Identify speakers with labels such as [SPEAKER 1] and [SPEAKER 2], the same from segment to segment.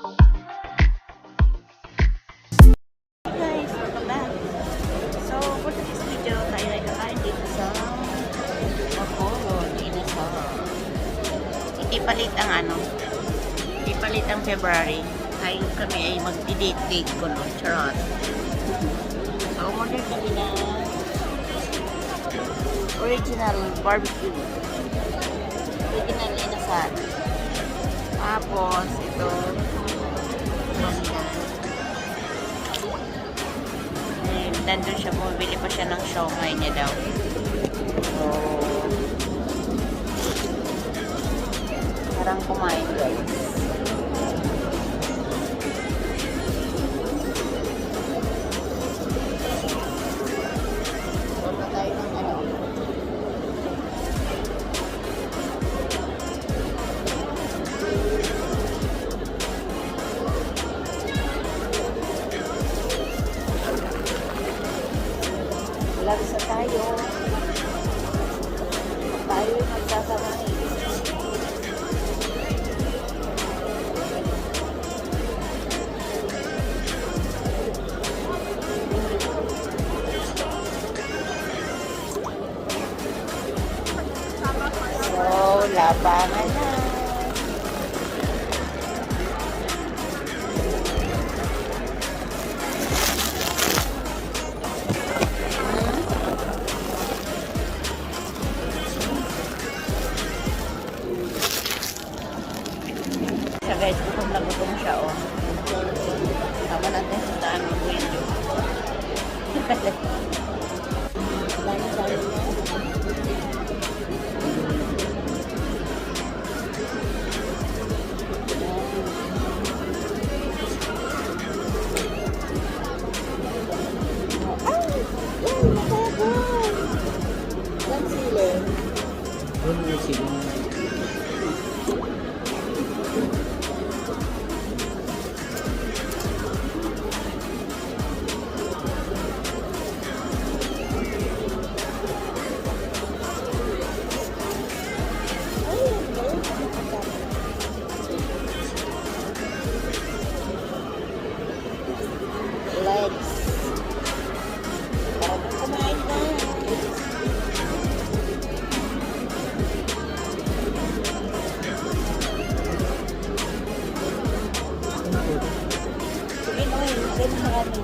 [SPEAKER 1] Guys, welcome back. So, for today's video, tayo ay kakain dito sa Apollo, Inasal. Itipalit ang itipalit ang February. Tayo kami ay mag-date ko no, charot. So, order kami na original barbecue. Original Inasal. Tapos, ito, nandun siya, bumibili pa siya ng siomai niya daw. So, parang kumain guys. Punta tayo ng Lagsa tayo. Tayo magsasamay. So, labangan na. Guys, gutom na gutom siya, oh. Sama natin sa daan ng video. Dami-dami na. Ay! Ay! Nakagay! Ilang sili? Ilang sili? Legs. Para kumain na. Sige na yun. Sige na marami.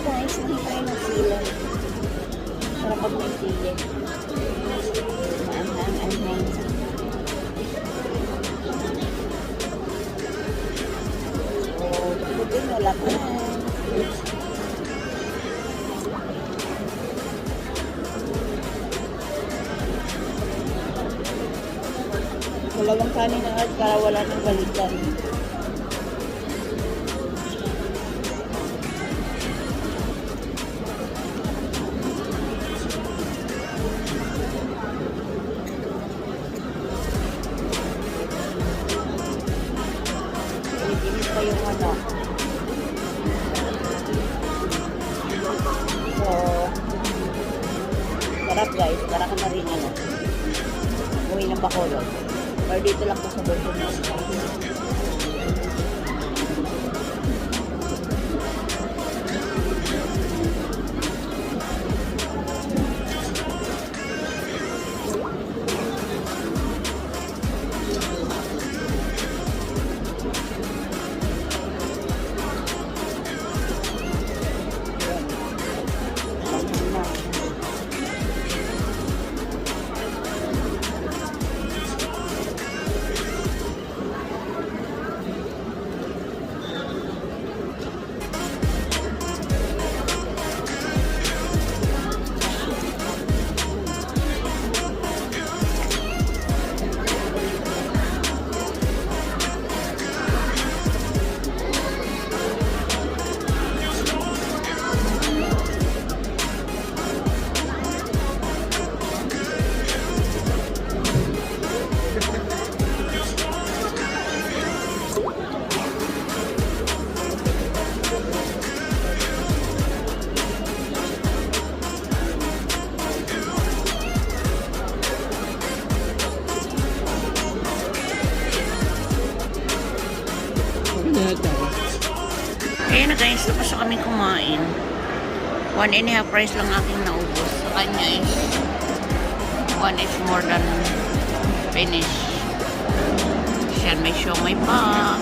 [SPEAKER 1] Guys, hindi tayo ng sila. Para pag may sili. Maanghang-anghang. So, pagkutin wala pa. Wala bang kanin agad para wala nang balikan. pa yung ano. So, sarap guys. Para ka na rin ano. Uwi ng Bacolod. Or dito lang po sa Bundok. Ayun na guys, tapos na kami kumain. 1.5 price lang aking naubos. Sa kanya is 1 is more than finish. Siya may siomay pa.